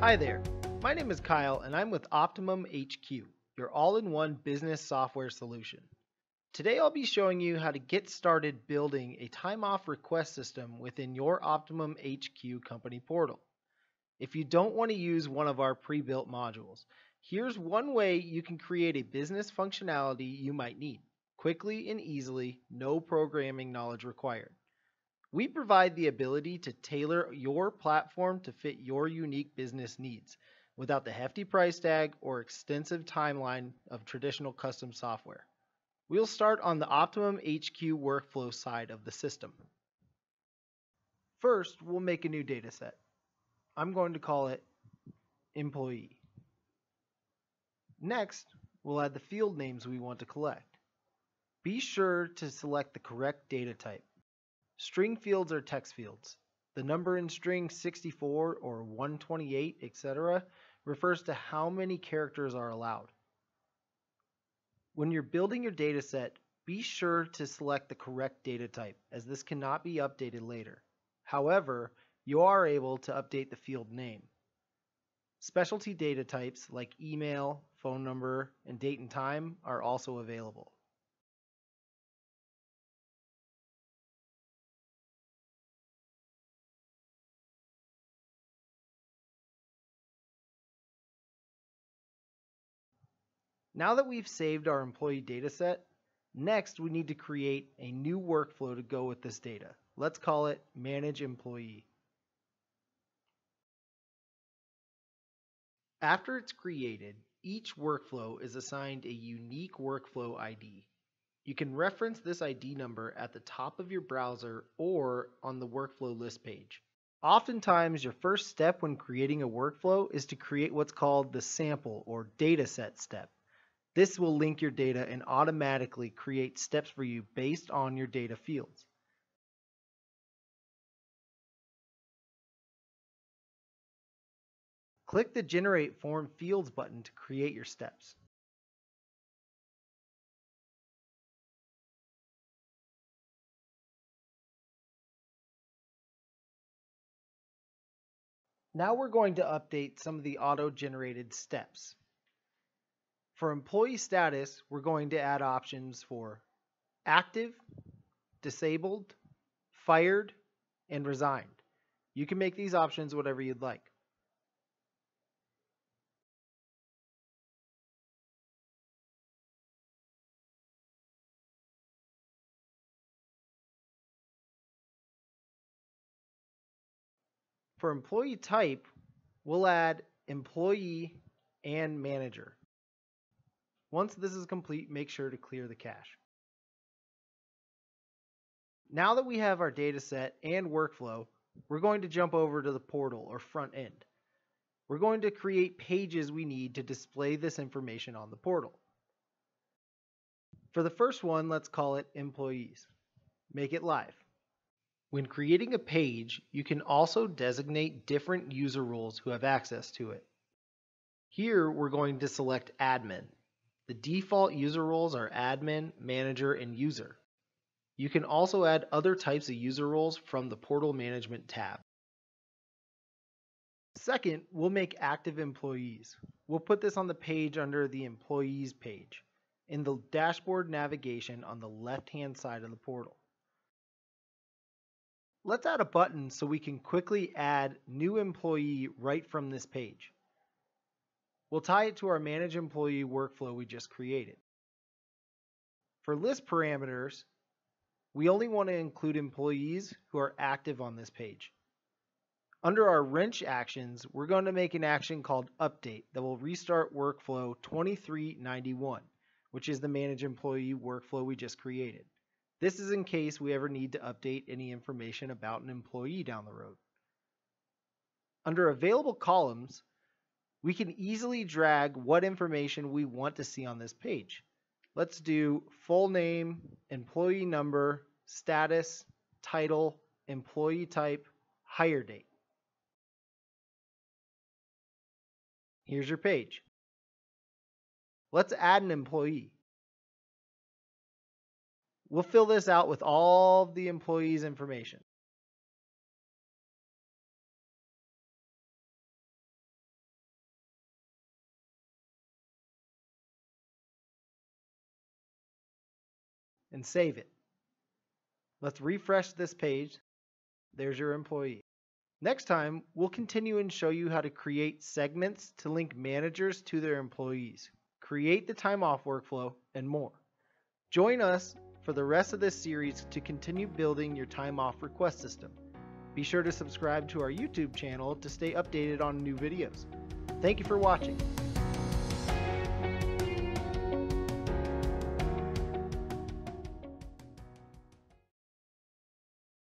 Hi there, my name is Kyle and I'm with OptimumHQ, your all-in-one business software solution. Today I'll be showing you how to get started building a time-off request system within your OptimumHQ company portal. If you don't want to use one of our pre-built modules, here's one way you can create a business functionality you might need, quickly and easily, no programming knowledge required. We provide the ability to tailor your platform to fit your unique business needs without the hefty price tag or extensive timeline of traditional custom software. We'll start on the OptimumHQ Workflow side of the system. First, we'll make a new dataset. I'm going to call it Employee. Next, we'll add the field names we want to collect. Be sure to select the correct data type. String fields are text fields. The number in string 64 or 128, etc. refers to how many characters are allowed. When you're building your dataset, be sure to select the correct data type, as this cannot be updated later. However, you are able to update the field name. Specialty data types like email, phone number, and date and time are also available. Now that we've saved our employee dataset, next we need to create a new workflow to go with this data. Let's call it Manage Employee. After it's created, each workflow is assigned a unique workflow ID. You can reference this ID number at the top of your browser or on the workflow list page. Oftentimes, your first step when creating a workflow is to create what's called the sample or dataset step. This will link your data and automatically create steps for you based on your data fields. Click the Generate Form Fields button to create your steps. Now we're going to update some of the auto-generated steps. For employee status, we're going to add options for active, disabled, fired, and resigned. You can make these options whatever you'd like. For employee type, we'll add employee and manager. Once this is complete, make sure to clear the cache. Now that we have our data set and workflow, we're going to jump over to the portal or front end. We're going to create pages we need to display this information on the portal. For the first one, let's call it Employees. Make it live. When creating a page, you can also designate different user roles who have access to it. Here, we're going to select Admin. The default user roles are Admin, Manager, and User. You can also add other types of user roles from the Portal Management tab. Second, we'll make active employees. We'll put this on the page under the Employees page, in the dashboard navigation on the left-hand side of the portal. Let's add a button so we can quickly add new employee right from this page. We'll tie it to our Manage Employee workflow we just created. For list parameters, we only want to include employees who are active on this page. Under our wrench actions, we're going to make an action called Update that will restart workflow 2391, which is the Manage Employee workflow we just created. This is in case we ever need to update any information about an employee down the road. Under Available Columns, we can easily drag what information we want to see on this page. Let's do full name, employee number, status, title, employee type, hire date. Here's your page. Let's add an employee. We'll fill this out with all the employees' information. And save it. Let's refresh this page. There's your employee. Next time, we'll continue and show you how to create segments to link managers to their employees, create the time off workflow, and more. Join us for the rest of this series to continue building your time off request system. Be sure to subscribe to our YouTube channel to stay updated on new videos. Thank you for watching.